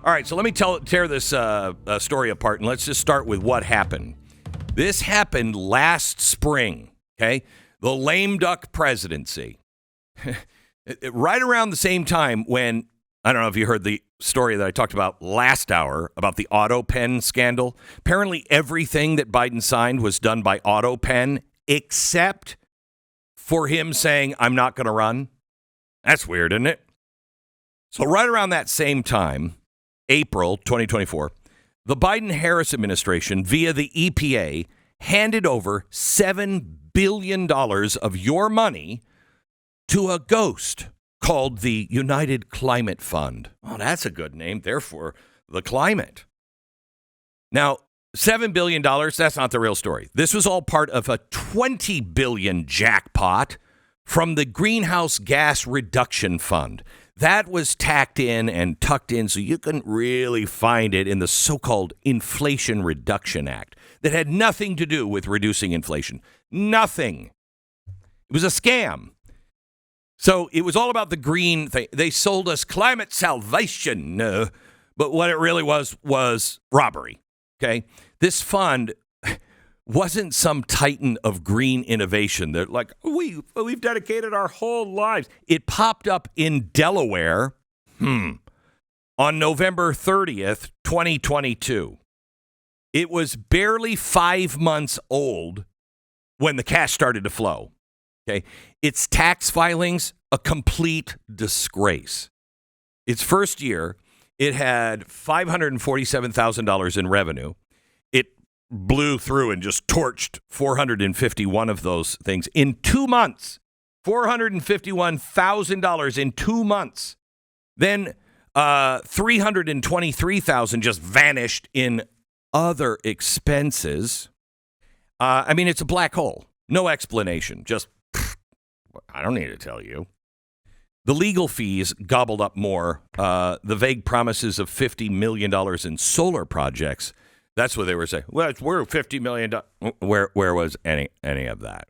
All right, so let me tear this story apart, and let's just start with what happened. This happened last spring, okay? The lame duck presidency. Right around the same time when, I don't know if you heard the story that I talked about last hour about the auto pen scandal. Apparently everything that Biden signed was done by auto pen except for him saying, I'm not going to run. That's weird, isn't it? So right around that same time, April 2024, the Biden-Harris administration, via the EPA, handed over $7 billion of your money to a ghost called the United Climate Fund. Oh, that's a good name. Therefore, the climate. Now, $7 billion, that's not the real story. This was all part of a $20 billion jackpot from the Greenhouse Gas Reduction Fund. That was tacked in and tucked in so you couldn't really find it in the so-called Inflation Reduction Act that had nothing to do with reducing inflation. Nothing. It was a scam. So it was all about the green thing. They sold us climate salvation, but what it really was robbery. Okay, this fund wasn't some titan of green innovation. They're like, we've dedicated our whole lives. It popped up in Delaware on November 30th, 2022. It was barely 5 months old when the cash started to flow. Okay, its tax filings, a complete disgrace. Its first year, it had $547,000 in revenue. It blew through and just torched 451 of those things in 2 months. $451,000 in 2 months. Then $323,000 just vanished in other expenses. I mean, it's a black hole. No explanation. Just, I don't need to tell you. The legal fees gobbled up more. The vague promises of $50 million in solar projects. That's what they were saying. Well, we're $50 million. Where was any of that?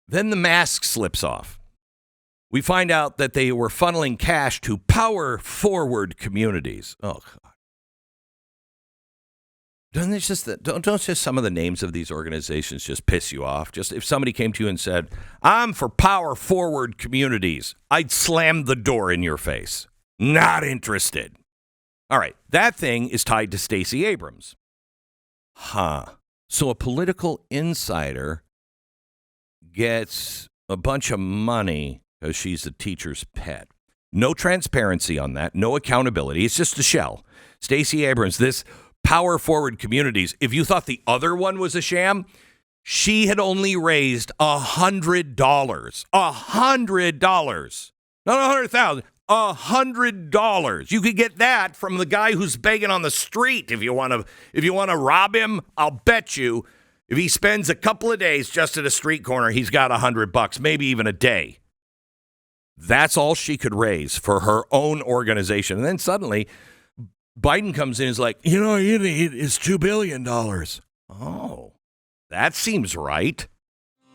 Then the mask slips off. We find out that they were funneling cash to power forward communities. Oh, God. Don't just some of the names of these organizations just piss you off? Just if somebody came to you and said, I'm for power forward communities, I'd slam the door in your face. Not interested. All right. That thing is tied to Stacey Abrams. So a political insider gets a bunch of money because she's a teacher's pet. No transparency on that. No accountability. It's just a shell. Stacey Abrams, this power forward communities. If you thought the other one was a sham, she had only raised $100. $100. Not $100,000. $100. You could get that from the guy who's begging on the street. If you want to rob him, I'll bet you if he spends a couple of days just at a street corner, he's got $100, maybe even a day. That's all she could raise for her own organization. And then suddenly Biden comes in and is like, you need is $2 billion. Oh, that seems right.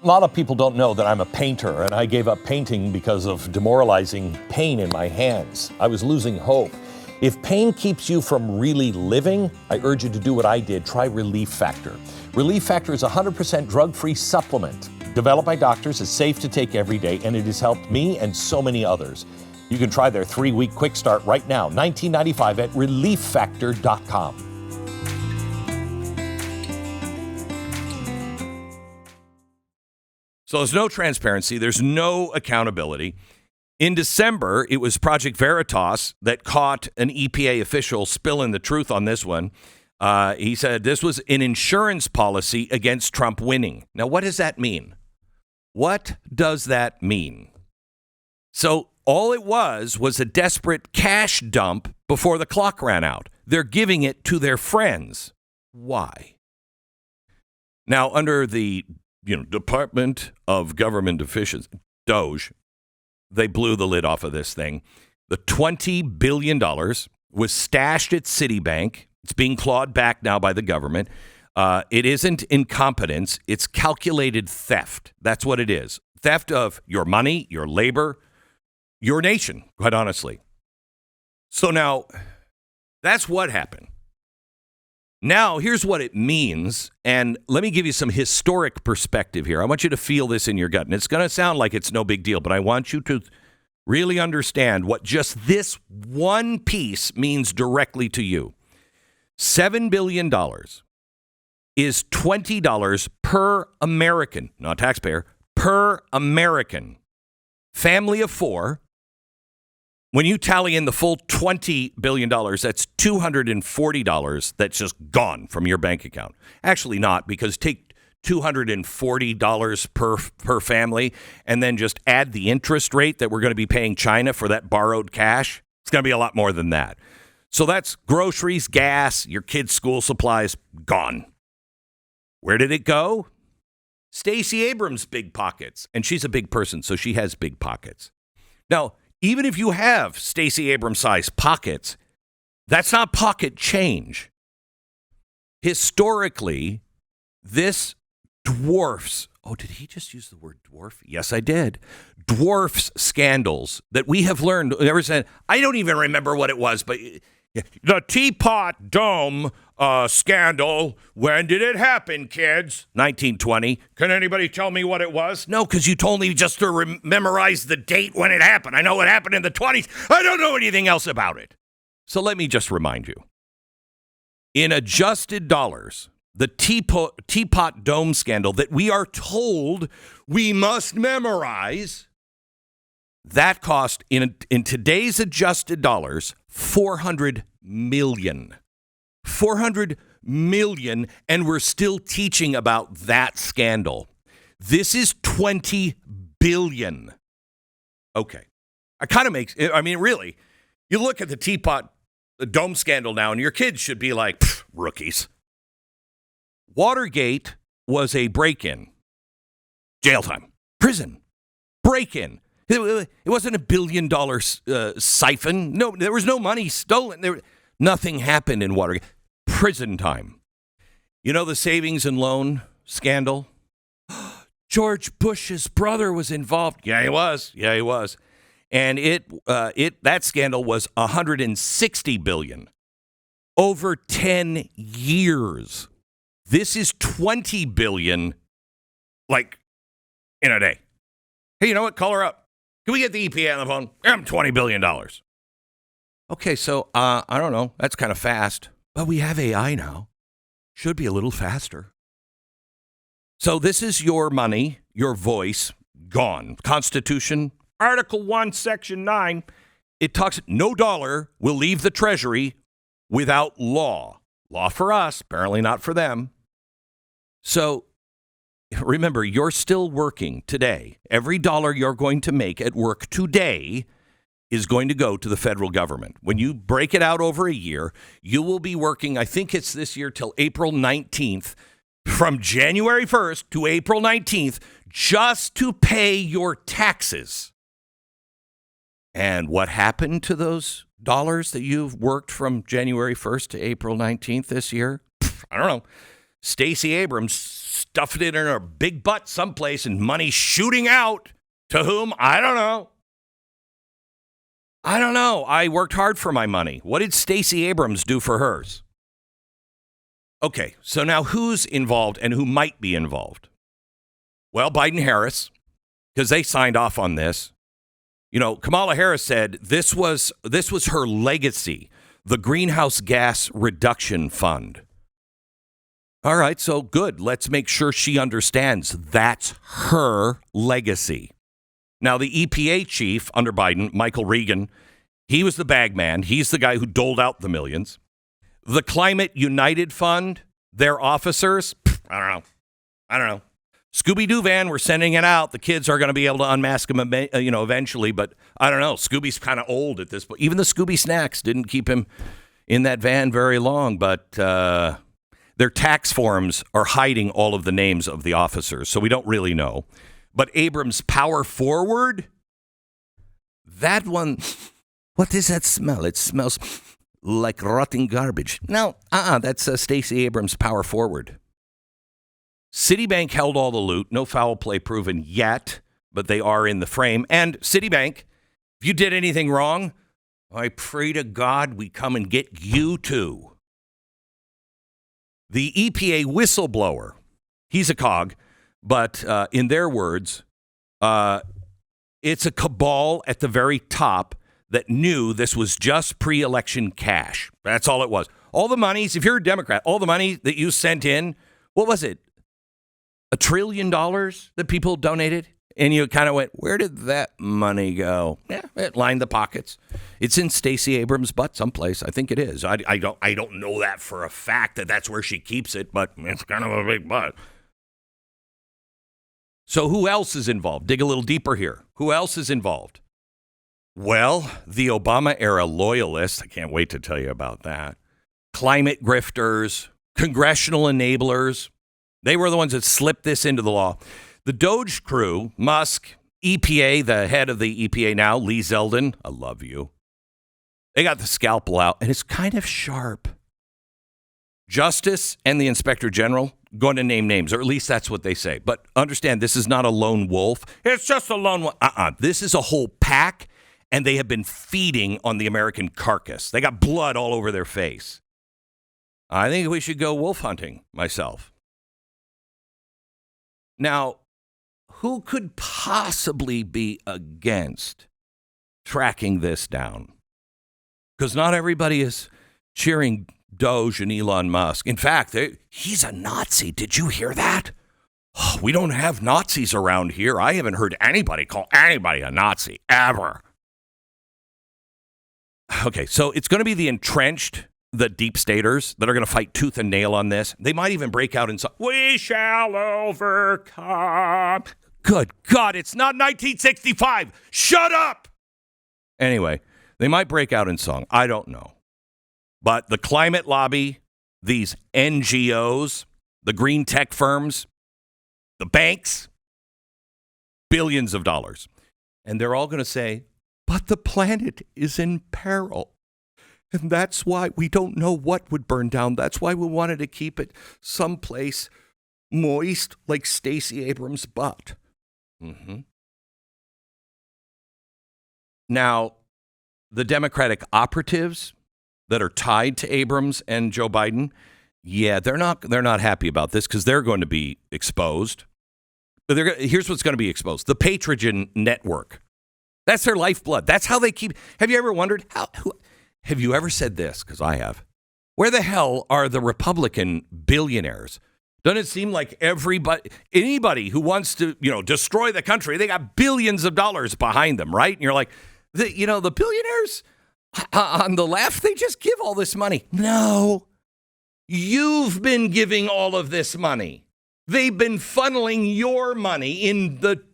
A lot of people don't know that I'm a painter, and I gave up painting because of demoralizing pain in my hands. I was losing hope. If pain keeps you from really living, I urge you to do what I did. Try Relief Factor. Relief Factor is a 100% drug-free supplement developed by doctors. It's safe to take every day, and it has helped me and so many others. You can try their 3-week quick start right now, $19.95 at relieffactor.com. So there's no transparency. There's no accountability. In December, it was Project Veritas that caught an EPA official spilling the truth on this one. He said this was an insurance policy against Trump winning. Now, what does that mean? What does that mean? So all it was a desperate cash dump before the clock ran out. They're giving it to their friends. Why? Now, under the Department of Government Efficiency, DOGE, they blew the lid off of this thing. The $20 billion was stashed at Citibank. It's being clawed back now by the government. It isn't incompetence. It's calculated theft. That's what it is. Theft of your money, your labor, your nation, quite honestly. So now That's what happened. Now, here's what it means, and let me give you some historic perspective here. I want you to feel this in your gut, and it's going to sound like it's no big deal, but I want you to really understand what just this one piece means directly to you. $7 billion is $20 per American, not taxpayer, per American. Family of four. When you tally in the full $20 billion, that's $240 that's just gone from your bank account. Actually not, because take $240 per family and then just add the interest rate that we're going to be paying China for that borrowed cash. It's going to be a lot more than that. So that's groceries, gas, your kids' school supplies, gone. Where did it go? Stacey Abrams' big pockets. And she's a big person, so she has big pockets. Now, even if you have Stacey Abrams-sized pockets, that's not pocket change. Historically, this dwarfs, oh, did he just use the word dwarf? Yes, I did. Dwarfs scandals that we have learned. Ever since, I don't even remember what it was, but the Teapot Dome scandal. When did it happen, kids? 1920. Can anybody tell me what it was? No, because you told me just to memorize the date when it happened. I know what happened in the 20s. I don't know anything else about it. So let me just remind you. In adjusted dollars, the Teapot Dome scandal that we are told we must memorize, that cost in today's adjusted dollars, $400 million. $400 million, and we're still teaching about that scandal. This is $20 billion. Okay. Really, you look at the Teapot Dome scandal now, and your kids should be like, rookies. Watergate was a break-in. Jail time. Prison. Break-in. It wasn't $1 billion siphon. No, there was no money stolen. Nothing happened in Watergate. Prison time. You know the savings and loan scandal? George Bush's brother was involved. Yeah, he was. And that scandal was $160 billion over 10 years. This is $20 billion, like in a day. Hey, you know what? Call her up. Can we get the EPA on the phone? I'm $20 billion. Okay, so I don't know. That's kind of fast. But we have AI now. Should be a little faster. So this is your money, your voice, gone. Constitution, Article 1, Section 9. It talks, no dollar will leave the Treasury without law. Law for us, apparently not for them. So remember, you're still working today. Every dollar you're going to make at work today is going to go to the federal government. When you break it out over a year, you will be working, I think it's this year till April 19th, from January 1st to April 19th, just to pay your taxes. And what happened to those dollars that you've worked from January 1st to April 19th this year? I don't know. Stacey Abrams stuffed it in her big butt someplace and money shooting out. To whom? I don't know. I worked hard for my money. What did Stacey Abrams do for hers? Okay, so now who's involved and who might be involved? Well, Biden-Harris, because they signed off on this. You know, Kamala Harris said this was her legacy, the Greenhouse Gas Reduction Fund. All right, so good. Let's make sure she understands that's her legacy. Now, the EPA chief under Biden, Michael Regan, he was the bag man. He's the guy who doled out the millions. The Climate United Fund, their officers, I don't know. Scooby-Doo van, we're sending it out. The kids are going to be able to unmask them, eventually. But I don't know. Scooby's kind of old at this point. Even the Scooby snacks didn't keep him in that van very long. But their tax forms are hiding all of the names of the officers, so we don't really know. But Abrams' power forward, that one, what does that smell? It smells like rotting garbage. No, that's Stacey Abrams' power forward. Citibank held all the loot. No foul play proven yet, but they are in the frame. And Citibank, if you did anything wrong, I pray to God we come and get you too. The EPA whistleblower, he's a cog, but in their words, it's a cabal at the very top that knew this was just pre-election cash. That's all it was. All the monies, if you're a Democrat, all the money that you sent in, what was it? $1 trillion that people donated? And you kind of went, where did that money go? Yeah, it lined the pockets. It's in Stacey Abrams' butt someplace. I think it is. I don't know that for a fact that that's where she keeps it, but it's kind of a big butt. So who else is involved? Dig a little deeper here. Who else is involved? Well, the Obama-era loyalists. I can't wait to tell you about that. Climate grifters, congressional enablers. They were the ones that slipped this into the law. The Doge crew, Musk, EPA, the head of the EPA now, Lee Zeldin, I love you. They got the scalpel out, and it's kind of sharp. Justice and the Inspector General going to name names, or at least that's what they say. But understand, this is not a lone wolf. It's just a lone wolf. This is a whole pack, and they have been feeding on the American carcass. They got blood all over their face. I think we should go wolf hunting myself. Now, who could possibly be against tracking this down? Because not everybody is cheering Doge and Elon Musk. In fact, he's a Nazi. Did you hear that? Oh, we don't have Nazis around here. I haven't heard anybody call anybody a Nazi ever. Okay, so it's going to be the entrenched, the deep staters that are going to fight tooth and nail on this. They might even break out in song. We shall overcome. Good God, it's not 1965. Shut up. Anyway, they might break out in song. I don't know. But the climate lobby, these NGOs, the green tech firms, the banks, billions of dollars. And they're all going to say, but the planet is in peril. And that's why we don't know what would burn down. That's why we wanted to keep it someplace moist like Stacey Abrams' butt. Mm-hmm. Now, the Democratic operatives that are tied to Abrams and Joe Biden, yeah, they're not happy about this because they're going to be exposed. Here's what's going to be exposed. The Patrogen Network. That's their lifeblood. That's how they keep. Have you ever wondered have you ever said this? Because I have. Where the hell are the Republican billionaires? Doesn't it seem like anybody who wants to, destroy the country, they got billions of dollars behind them, right? And you're like, the billionaires on the left, they just give all this money. No, you've been giving all of this money. They've been funneling your money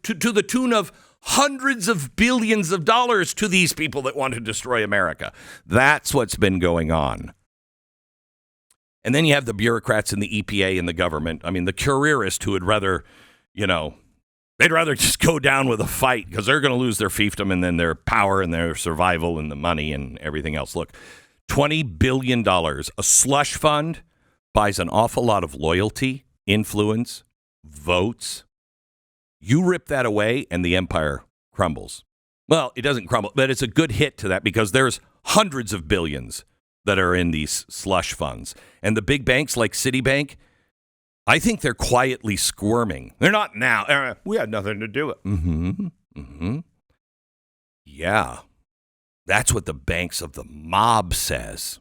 to the tune of hundreds of billions of dollars to these people that want to destroy America. That's what's been going on. And then you have the bureaucrats in the EPA and the government. I mean, the careerists who would rather, they'd rather just go down with a fight because they're going to lose their fiefdom and then their power and their survival and the money and everything else. Look, $20 billion, a slush fund buys an awful lot of loyalty, influence, votes. You rip that away and the empire crumbles. Well, it doesn't crumble, but it's a good hit to that because there's hundreds of billions that are in these slush funds. And the big banks like Citibank, I think they're quietly squirming. They're not now. We had nothing to do with it. Mm-hmm. Yeah. That's what the banks of the mob says.